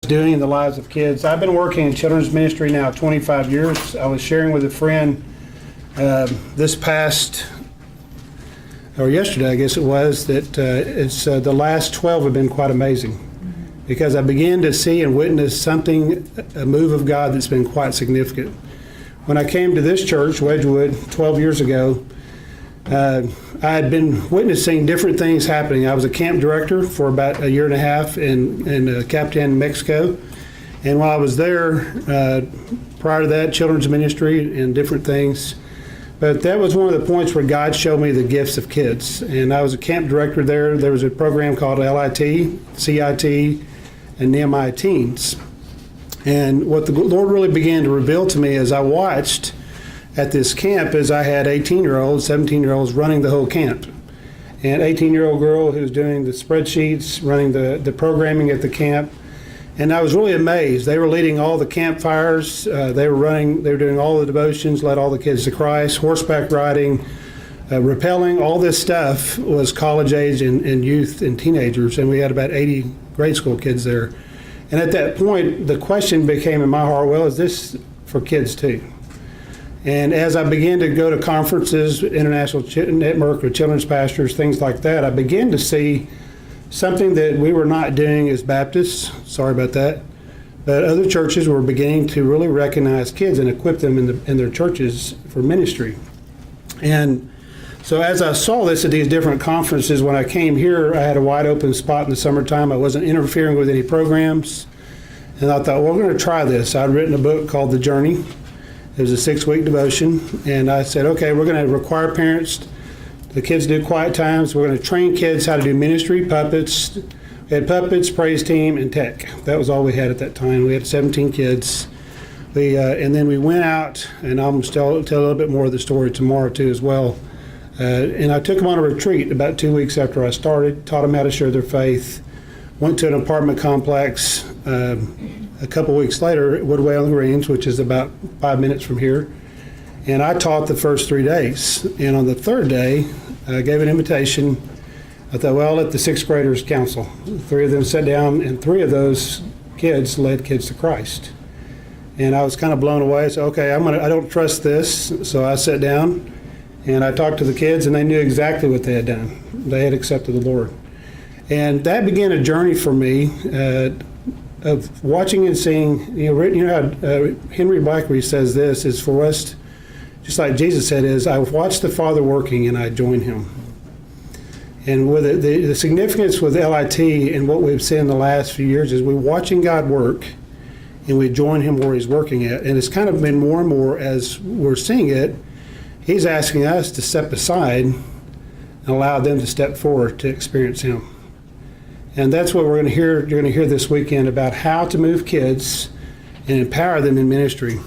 Doing in the lives of kids. I've been working in children's ministry now 25 years. I was sharing with a friend yesterday, I guess it was, that the last 12 have been quite amazing, because I began to see and witness a move of God that's been quite significant. When I came to this church, Wedgwood, 12 years ago, I had been witnessing different things happening. I was a camp director for about a year and a half in Capitan, Mexico. And while I was there, prior to that, children's ministry and different things. But that was one of the points where God showed me the gifts of kids. And I was a camp director there. There was a program called L.I.T, CIT, and Nehemiah Teens. And what the Lord really began to reveal to me as I watched at this camp is I had 18-year-olds, 17-year-olds running the whole camp. And 18-year-old girl who's doing the spreadsheets, running the programming at the camp. And I was really amazed. They were leading all the campfires. They were doing all the devotions, led all the kids to Christ, horseback riding, rappelling. All this stuff was college age and youth and teenagers. And we had about 80 grade school kids there. And at that point, the question became in my heart, well, is this for kids too? And as I began to go to conferences, international network with children's pastors, things like that, I began to see something that we were not doing as Baptists. Sorry about that. But other churches were beginning to really recognize kids and equip them in their churches for ministry. And so as I saw this at these different conferences, when I came here, I had a wide open spot in the summertime. I wasn't interfering with any programs. And I thought, well, we're going to try this. I'd written a book called The Journey. It was a 6-week devotion, and I said, okay, we're going to require parents, the kids do quiet times, we're going to train kids how to do ministry, puppets. We had puppets, praise team, and tech. That was all we had at that time. We had 17 kids. And then we went out, and I'll tell a little bit more of the story tomorrow too as well. And I took them on a retreat about 2 weeks after I started, taught them how to share their faith, went to an apartment complex, a couple weeks later, Woodway on the Greens, which is about 5 minutes from here. And I taught the first 3 days. And on the third day, I gave an invitation. I thought, well, I'll let the sixth graders counsel. 3 of them sat down, and 3 of those kids led kids to Christ. And I was kind of blown away. I said, okay, I don't trust this. So I sat down, and I talked to the kids, and they knew exactly what they had done. They had accepted the Lord. And that began a journey for me of watching and seeing, how Henry Blackaby says this is for us, just like Jesus said, is I watched the Father working and I joined him. And with the significance with L.I.T. and what we've seen in the last few years is we're watching God work and we join him where he's working at. And it's kind of been more and more as we're seeing it, he's asking us to step aside and allow them to step forward to experience him. And that's what we're going to hear. You're going to hear this weekend about how to move kids and empower them in ministry.